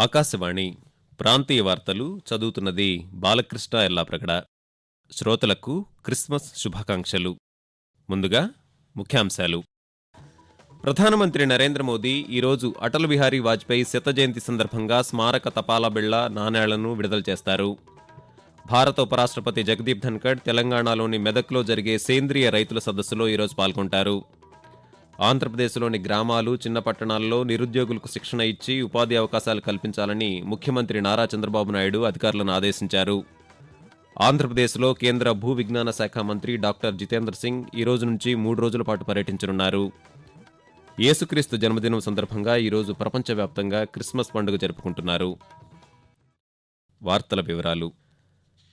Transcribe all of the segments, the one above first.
ఆకాశవాణి ప్రాంతీయ వార్తలు చదువుతున్నది బాలకృష్ణ ఎల్లాప్రగడ. శ్రోతలకు క్రిస్మస్ శుభాకాంక్షలు. ముందుగా ముఖ్యాంశాలు. ప్రధానమంత్రి నరేంద్ర మోదీ ఈరోజు అటల్ బిహారీ వాజ్పేయి శత జయంతి సందర్భంగా స్మారక తపాలా బిళ్ల నాణేళ్లను విడుదల చేస్తారు. భారత ఉపరాష్ట్రపతి జగదీప్ ధన్కడ్ తెలంగాణలోని మెదక్లో జరిగే సేంద్రియ రైతుల సదస్సులో ఈరోజు పాల్గొంటారు. ఆంధ్రప్రదేశ్లోని గ్రామాలు, చిన్న పట్టణాల్లో నిరుద్యోగులకు శిక్షణ ఇచ్చి ఉపాధి అవకాశాలు కల్పించాలని ముఖ్యమంత్రి నారా చంద్రబాబు నాయుడు అధికారులను ఆదేశించారు. ఆంధ్రప్రదేశ్లో కేంద్ర భూ విజ్ఞాన శాఖ మంత్రి డాక్టర్ జితేంద్ర సింగ్ ఈ రోజు నుంచి 3 రోజుల పాటు పర్యటించనున్నారు. యేసుక్రీస్తు జన్మదినం సందర్భంగా ఈరోజు ప్రపంచవ్యాప్తంగా క్రిస్మస్ పండుగ జరుపుకుంటున్నారు. వార్తల వివరాలు.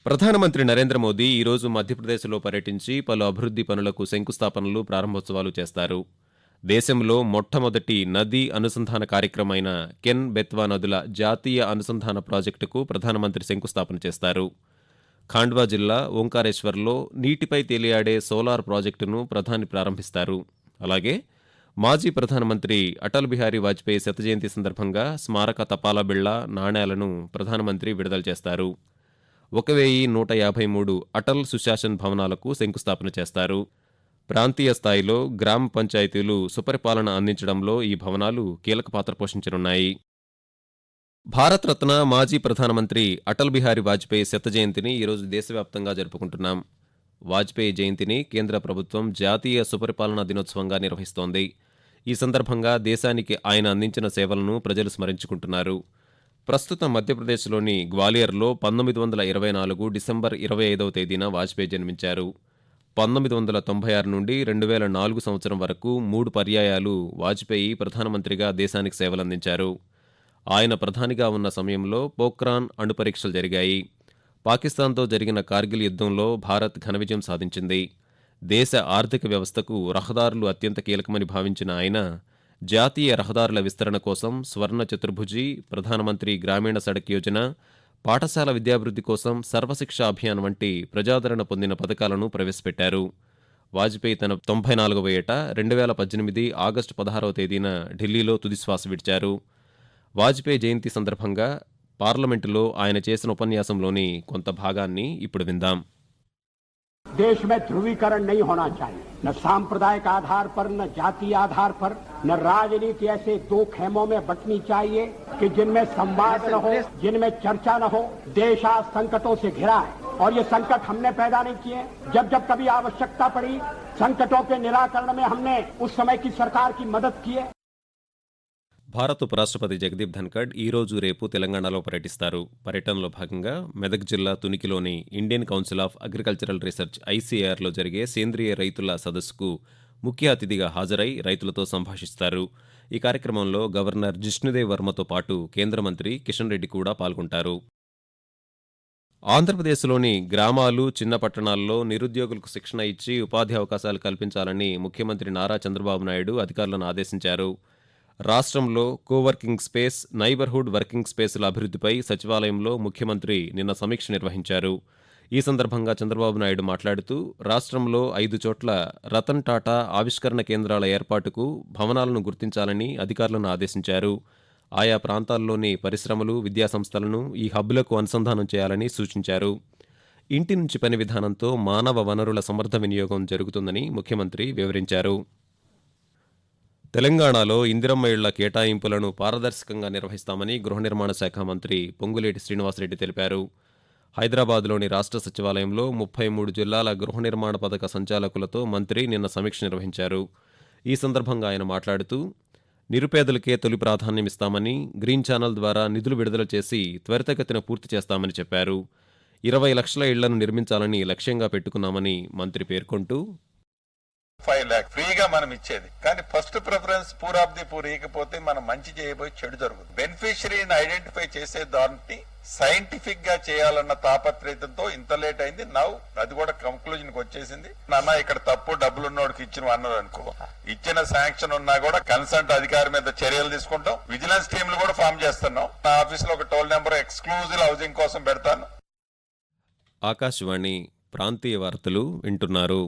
ప్రధానమంత్రి నరేంద్ర మోదీ ఈరోజు మధ్యప్రదేశ్లో పర్యటించి పలు అభివృద్ధి పనులకు శంకుస్థాపనలు, ప్రారంభోత్సవాలు చేస్తారు. దేశంలో మొట్టమొదటి నదీ అనుసంధాన కార్యక్రమమైన కెన్ బెత్వా నదుల జాతీయ అనుసంధాన ప్రాజెక్టుకు ప్రధానమంత్రి శంకుస్థాపన చేస్తారు. ఖాండ్వా జిల్లా ఓంకారేశ్వర్లో నీటిపై తేలియాడే సోలార్ ప్రాజెక్టును ప్రధాని ప్రారంభిస్తారు. అలాగే మాజీ ప్రధానమంత్రి అటల్ బిహారీ వాజ్పేయి శత జయంతి సందర్భంగా స్మారక తపాలా బిళ్ల, నాణేలను ప్రధానమంత్రి విడుదల చేస్తారు. 1153 అటల్ సుశాసన్ భవనాలకు శంకుస్థాపన చేస్తారు. ప్రాంతీయ స్థాయిలో గ్రామ పంచాయతీలు సుపరిపాలన అందించడంలో ఈ భవనాలు కీలక పాత్ర పోషించనున్నాయి. భారతరత్న మాజీ ప్రధానమంత్రి అటల్ బిహారీ వాజ్పేయి శత జయంతిని ఈరోజు దేశవ్యాప్తంగా జరుపుకుంటున్నాం. వాజ్పేయి జయంతిని కేంద్ర ప్రభుత్వం జాతీయ సుపరిపాలనా దినోత్సవంగా నిర్వహిస్తోంది. ఈ సందర్భంగా దేశానికి ఆయన అందించిన సేవలను ప్రజలు స్మరించుకుంటున్నారు. ప్రస్తుతం మధ్యప్రదేశ్లోని గ్వాలియర్లో 1924 డిసెంబర్ 25వ తేదీన వాజ్పేయి జన్మించారు. 1996 నుండి 2004 సంవత్సరం వరకు 3 పర్యాయాలు వాజ్పేయి ప్రధానమంత్రిగా దేశానికి సేవలందించారు. ఆయన ప్రధానిగా ఉన్న సమయంలో పోఖ్రాన్ అణు పరీక్షలు జరిగాయి. పాకిస్తాన్తో జరిగిన కార్గిల్ యుద్ధంలో భారత్ ఘన విజయం సాధించింది. దేశ ఆర్థిక వ్యవస్థకు రహదారులు అత్యంత కీలకమని భావించిన ఆయన జాతీయ రహదారుల విస్తరణ కోసం స్వర్ణ చతుర్భుజి, ప్రధానమంత్రి గ్రామీణ సడక్ యోజన, పాఠశాల విద్యాభివృద్ధి కోసం సర్వశిక్ష అభియాన్ వంటి ప్రజాదరణ పొందిన పథకాలను ప్రవేశపెట్టారు. వాజ్పేయి తన 94వ ఏట 2018 ఆగస్టు 16వ తేదీన ఢిల్లీలో తుదిశ్వాస విడిచారు. వాజ్పేయి జయంతి సందర్భంగా పార్లమెంటులో ఆయన చేసిన ఉపన్యాసంలోని కొంత భాగాన్ని ఇప్పుడు విందాం. देश में ध्रुवीकरण नहीं होना चाहिए, न सांप्रदायिक आधार पर, न जातीय आधार पर, न राजनीति ऐसे 2 खेमों में बंटनी चाहिए कि जिनमें संवाद न हो, जिनमें चर्चा न हो. देश आज संकटों से घिरा है और ये संकट हमने पैदा नहीं किए. जब जब कभी आवश्यकता पड़ी संकटों के निराकरण में हमने उस समय की सरकार की मदद की है. భారత ఉపరాష్ట్రపతి జగదీప్ ధన్కడ్ ఈరోజు రేపు తెలంగాణలో పర్యటిస్తారు. పర్యటనలో భాగంగా మెదక్ జిల్లా తునికిలోని Indian council of agricultural research ICARలో జరిగే సేంద్రియ రైతుల సదస్సుకు ముఖ్య అతిథిగా హాజరై రైతులతో సంభాషిస్తారు. ఈ కార్యక్రమంలో గవర్నర్ జిష్ణుదేవ్ వర్మతో పాటు కేంద్ర మంత్రి కిషన్ రెడ్డి కూడా పాల్గొంటారు. ఆంధ్రప్రదేశ్లోని గ్రామాలు, చిన్న పట్టణాల్లో నిరుద్యోగులకు శిక్షణ ఇచ్చి ఉపాధి అవకాశాలు కల్పించాలని ముఖ్యమంత్రి నారా చంద్రబాబు నాయుడు అధికారులను ఆదేశించారు. రాష్ట్రంలో కోవర్కింగ్ స్పేస్, నైబర్హుడ్ వర్కింగ్ స్పేసుల అభివృద్ధిపై సచివాలయంలో ముఖ్యమంత్రి నిన్న సమీక్ష నిర్వహించారు. ఈ సందర్భంగా చంద్రబాబు నాయుడు మాట్లాడుతూ రాష్ట్రంలో 5 చోట్ల రతన్ టాటా ఆవిష్కరణ కేంద్రాల ఏర్పాటుకు భవనాలను గుర్తించాలని అధికారులను ఆదేశించారు. ఆయా ప్రాంతాల్లోని పరిశ్రమలు, విద్యాసంస్థలను ఈ హబ్లకు అనుసంధానం చేయాలని సూచించారు. ఇంటి నుంచి పని విధానంతో మానవ వనరుల సమర్థ వినియోగం జరుగుతుందని ముఖ్యమంత్రి వివరించారు. తెలంగాణలో ఇందిరమ్మ ఇళ్ల కేటాయింపులను పారదర్శకంగా నిర్వహిస్తామని గృహ నిర్మాణ శాఖ మంత్రి పొంగులేటి శ్రీనివాసరెడ్డి తెలిపారు. హైదరాబాద్లోని రాష్ట్ర సచివాలయంలో 33 జిల్లాల గృహ నిర్మాణ పథక సంచాలకులతో మంత్రి నిన్న సమీక్ష నిర్వహించారు. ఈ సందర్భంగా ఆయన మాట్లాడుతూ నిరుపేదలకే తొలి ప్రాధాన్యమిస్తామని, గ్రీన్ ఛానల్ ద్వారా నిధులు విడుదల చేసి త్వరితగతిన పూర్తి చేస్తామని చెప్పారు. 20 లక్షల ఇళ్లను నిర్మించాలని లక్ష్యంగా పెట్టుకున్నామని మంత్రి పేర్కొంటూ 5 lakh ఫ్రీగా మనం ఇచ్చేది, కానీ first preference poor of the poor ఇకపోతే మనం మంచి చేయబోయి చెడు జరుగుతుంది. బెనిఫిషరీని ఐడెంటిఫై చేసే దాన్ని సైంటిఫిక్ గా చేయాలన్న తాపత్రయంతో ఇంత లేట్ అయింది. నవ్ అది కూడా కంక్లూజన్ కి వచ్చేసింది. నాన్న ఇక్కడ తప్పు డబ్బులు ఉన్నోడికి ఇచ్చిన అన్నారు అనుకో, ఇచ్చిన శాంక్షన్ ఉన్నా కూడా కన్సల్ట్ అధికారి మీద చర్యలు తీసుకుంటాం. విజిలెన్స్ టీంలు కూడా ఫామ్ చేస్తున్నాం. నా ఆఫీస్ లో ఒక టోల్ నెంబర్ ఎక్స్క్లూజివ్ హౌసింగ్ కోసం పెడతాను. ఆకాశవాణి ప్రాంతీయ వార్తలు వింటున్నారు.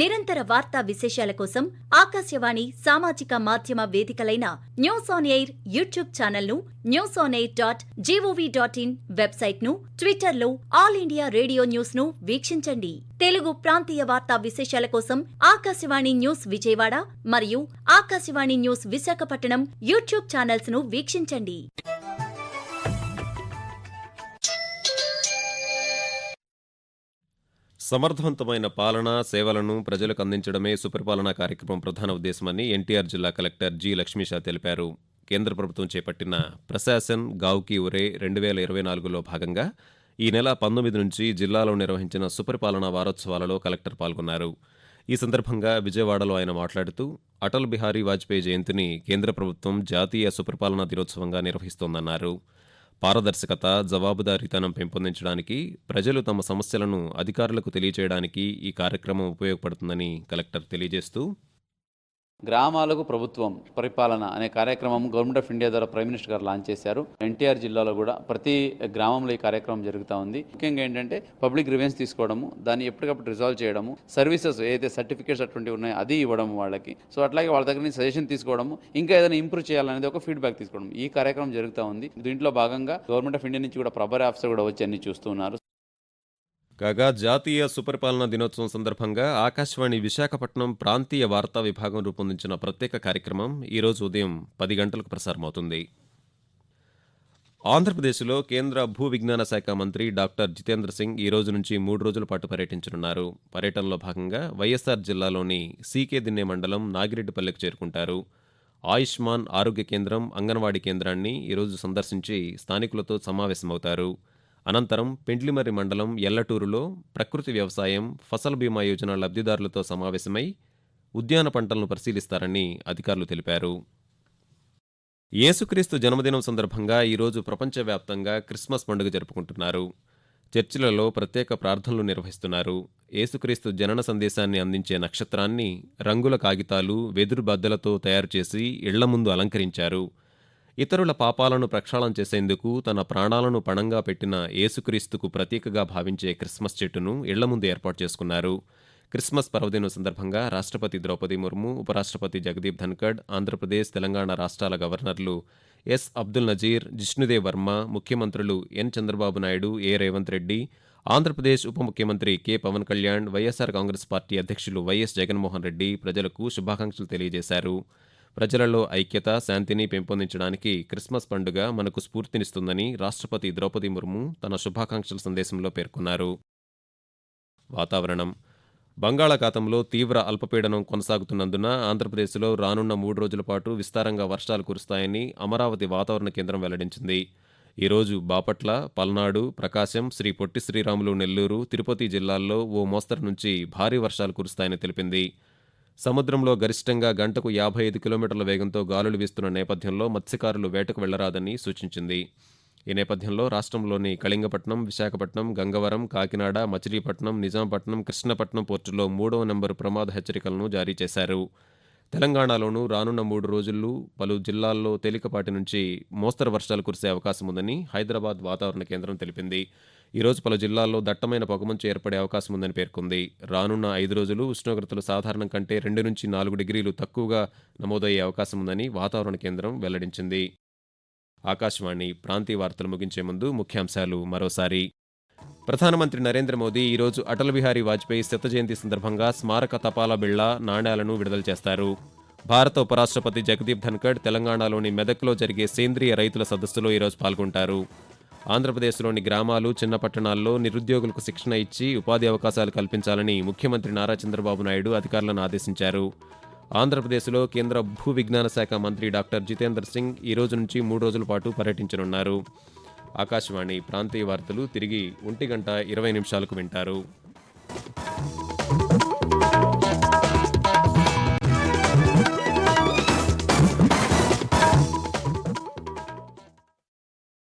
నిరంతర వార్తా విశేషాల కోసం ఆకాశవాణి సామాజిక మాధ్యమ వేదికలైన న్యూస్ ఆన్ ఎయిర్ యూట్యూబ్ ఛానల్ను, newsonair.gov.in వెబ్సైట్ను, ట్విట్టర్లో ఆల్ ఇండియా రేడియో న్యూస్ ను వీక్షించండి. తెలుగు ప్రాంతీయ వార్తా విశేషాల కోసం ఆకాశవాణి న్యూస్ విజయవాడ మరియు Akashvani news Visakhapatnam YouTube channels ను వీక్షించండి. సమర్థవంతమైన పాలన, సేవలను ప్రజలకు అందించడమే సుపరిపాలనా కార్యక్రమం ప్రధాన ఉద్దేశమని ఎన్టీఆర్ జిల్లా కలెక్టర్ జి. లక్ష్మీషా తెలిపారు. కేంద్ర ప్రభుత్వం చేపట్టిన ప్రశాసన్ గావ్ కీ ఒరే 2024లో భాగంగా ఈ నెల 19 నుంచి జిల్లాలో నిర్వహించిన సుపరిపాలనా వారోత్సవాలలో కలెక్టర్ పాల్గొన్నారు. ఈ సందర్భంగా విజయవాడలో ఆయన మాట్లాడుతూ అటల్ బిహారీ వాజ్పేయి జయంతిని కేంద్ర ప్రభుత్వం జాతీయ సుపరిపాలనా దినోత్సవంగా నిర్వహిస్తోందన్నారు. పారదర్శకత, జవాబుదారీతనం పెంపొందించడానికి, ప్రజలు తమ సమస్యలను అధికారులకు తెలియజేయడానికి ఈ కార్యక్రమం ఉపయోగపడుతుందని కలెక్టర్ తెలియజేస్తూ, గ్రామాలకు ప్రభుత్వం పరిపాలన అనే కార్యక్రమం గవర్నమెంట్ ఆఫ్ ఇండియా ద్వారా ప్రైమ్ మినిస్టర్ గారు లాంచ్ చేశారు. ఎన్టీఆర్ జిల్లాలో కూడా ప్రతి గ్రామంలో ఈ కార్యక్రమం జరుగుతూ ఉంది. ముఖ్యంగా ఏంటంటే పబ్లిక్ గ్రీవెన్స్ తీసుకోవడము, దాన్ని ఎప్పటికప్పుడు రిజాల్వ్ చేయడము, సర్వీసెస్ ఏదైతే సర్టిఫికేట్స్ అటువంటివి ఉన్నాయో అది ఇవ్వడం వాళ్ళకి. సో అట్లాగే వాళ్ళ దగ్గర నుంచి సజెషన్ తీసుకోవడము, ఇంకా ఏదైనా ఇంప్రూవ్ చేయాలనేది ఒక ఫీడ్బ్యాక్ తీసుకోవడం, ఈ కార్యక్రమం జరుగుతూ ఉంది. దీంట్లో భాగంగా గవర్నమెంట్ ఆఫ్ ఇండియా నుంచి కూడా ప్రభారీ ఆఫీసర్ కూడా వచ్చి అన్ని చూస్తున్నారు. కాగా జాతీయ సుపరిపాలనా దినోత్సవం సందర్భంగా ఆకాశవాణి విశాఖపట్నం ప్రాంతీయ వార్తా విభాగం రూపొందించిన ప్రత్యేక కార్యక్రమం ఈరోజు ఉదయం 10 గంటలకు ప్రసారమవుతుంది. ఆంధ్రప్రదేశ్లో కేంద్ర భూ విజ్ఞాన శాఖ మంత్రి డాక్టర్ జితేంద్ర సింగ్ ఈ రోజు నుంచి 3 రోజుల పాటు పర్యటించనున్నారు. పర్యటనలో భాగంగా వైఎస్ఆర్ జిల్లాలోని సీకే దిన్నే మండలం నాగిరెడ్డిపల్లెకు చేరుకుంటారు. ఆయుష్మాన్ ఆరోగ్య కేంద్రం, అంగన్వాడీ కేంద్రాన్ని ఈరోజు సందర్శించి స్థానికులతో సమావేశమవుతారు. అనంతరం పెండ్లిమర్రి మండలం ఎల్లటూరులో ప్రకృతి వ్యవసాయం, ఫసల్ బీమా యోజన లబ్ధిదారులతో సమావేశమై ఉద్యాన పంటలను పరిశీలిస్తారని అధికారులు తెలిపారు. యేసుక్రీస్తు జన్మదినం సందర్భంగా ఈరోజు ప్రపంచవ్యాప్తంగా క్రిస్మస్ పండుగ జరుపుకుంటున్నారు. చర్చిలలో ప్రత్యేక ప్రార్థనలు నిర్వహిస్తున్నారు. యేసుక్రీస్తు జనన సందేశాన్ని అందించే నక్షత్రాన్ని రంగుల కాగితాలు, వెదురు బద్దలతో తయారు చేసి ఇళ్ల ముందు అలంకరించారు. ఇతరుల పాపాలను ప్రక్షాళన చేసేందుకు తన ప్రాణాలను పణంగా పెట్టిన యేసుక్రీస్తుకు ప్రతీకగా భావించే క్రిస్మస్ చెట్టును ఇళ్ల ముందు ఏర్పాటు చేసుకున్నారు. క్రిస్మస్ పర్వదినం సందర్భంగా రాష్ట్రపతి ద్రౌపది ముర్ము, ఉపరాష్ట్రపతి జగదీప్ ధన్కడ్, ఆంధ్రప్రదేశ్, తెలంగాణ రాష్ట్రాల గవర్నర్లు ఎస్. అబ్దుల్ నజీర్, జిష్ణుదేవ్ వర్మ, ముఖ్యమంత్రులు ఎన్. చంద్రబాబు నాయుడు, ఏ. రేవంత్ రెడ్డి, ఆంధ్రప్రదేశ్ ఉప ముఖ్యమంత్రి కె. పవన్ కళ్యాణ్, వైఎస్ఆర్ కాంగ్రెస్ పార్టీ అధ్యక్షులు వైఎస్ జగన్మోహన్ రెడ్డి ప్రజలకు శుభాకాంక్షలు తెలియజేశారు. ప్రజలలో ఐక్యత, శాంతిని పెంపొందించడానికి క్రిస్మస్ పండుగ మనకు స్ఫూర్తినిస్తుందని రాష్ట్రపతి ద్రౌపది ముర్ము తన శుభాకాంక్షల సందేశంలో పేర్కొన్నారు. వాతావరణం. బంగాళాఖాతంలో తీవ్ర అల్పపీడనం కొనసాగుతున్నందున ఆంధ్రప్రదేశ్లో రానున్న 3 రోజుల పాటు విస్తారంగా వర్షాలు కురుస్తాయని అమరావతి వాతావరణ కేంద్రం వెల్లడించింది. ఈరోజు బాపట్ల, పల్నాడు, ప్రకాశం, శ్రీ పొట్టి శ్రీరాములు, నెల్లూరు, తిరుపతి జిల్లాల్లో ఓ మోస్తరు నుంచి భారీ వర్షాలు కురుస్తాయని తెలిపింది. సముద్రంలో గరిష్టంగా గంటకు 55 కిలోమీటర్ల వేగంతో గాలులు వీస్తున్న నేపథ్యంలో మత్స్యకారులు వేటకు వెళ్లరాదని సూచించింది. ఈ నేపథ్యంలో రాష్ట్రంలోని కళింగపట్నం, విశాఖపట్నం, గంగవరం, కాకినాడ, మచిలీపట్నం, నిజాంపట్నం, కృష్ణపట్నం పోర్టులో 3వ నెంబరు ప్రమాద హెచ్చరికలను జారీ చేశారు. తెలంగాణలోనూ రానున్న 3 రోజుల్లో పలు జిల్లాల్లో తేలికపాటి నుంచి మోస్తరు వర్షాలు కురిసే అవకాశం ఉందని హైదరాబాద్ వాతావరణ కేంద్రం తెలిపింది. ఈరోజు పలు జిల్లాల్లో దట్టమైన పొగమంచు ఏర్పడే అవకాశం ఉందని పేర్కొంది. రానున్న 5 రోజులు ఉష్ణోగ్రతలు సాధారణం కంటే 2 నుంచి 4 డిగ్రీలు తక్కువగా నమోదయ్యే అవకాశం ఉందని వాతావరణ కేంద్రం వెల్లడించింది. ఆకాశవాణి ప్రాంతీయ వార్తలు ముగించే ముందు ముఖ్యాంశాలు మరోసారి. ప్రధానమంత్రి నరేంద్ర మోదీ ఈరోజు అటల్ బిహారీ వాజ్పేయి శత జయంతి సందర్భంగా స్మారక తపాలా బిళ్ల, నాణేలను విడుదల చేస్తారు. భారత ఉపరాష్ట్రపతి జగదీప్ ధన్కడ్ తెలంగాణలోని మెదక్లో జరిగే సేంద్రియ రైతుల సదస్సులో ఈరోజు పాల్గొంటారు. ఆంధ్రప్రదేశ్లోని గ్రామాలు, చిన్న పట్టణాల్లో నిరుద్యోగులకు శిక్షణ ఇచ్చి ఉపాధి అవకాశాలు కల్పించాలని ముఖ్యమంత్రి నారా చంద్రబాబు నాయుడు అధికారులను ఆదేశించారు. ఆంధ్రప్రదేశ్లో కేంద్ర భూ విజ్ఞాన శాఖ మంత్రి డాక్టర్ జితేంద్ర సింగ్ ఈ రోజు నుంచి 3 రోజుల పాటు పర్యటించనున్నారు. ఆకాశవాణి ప్రాంతీయ వార్తలు తిరిగి 1:20 వింటారు.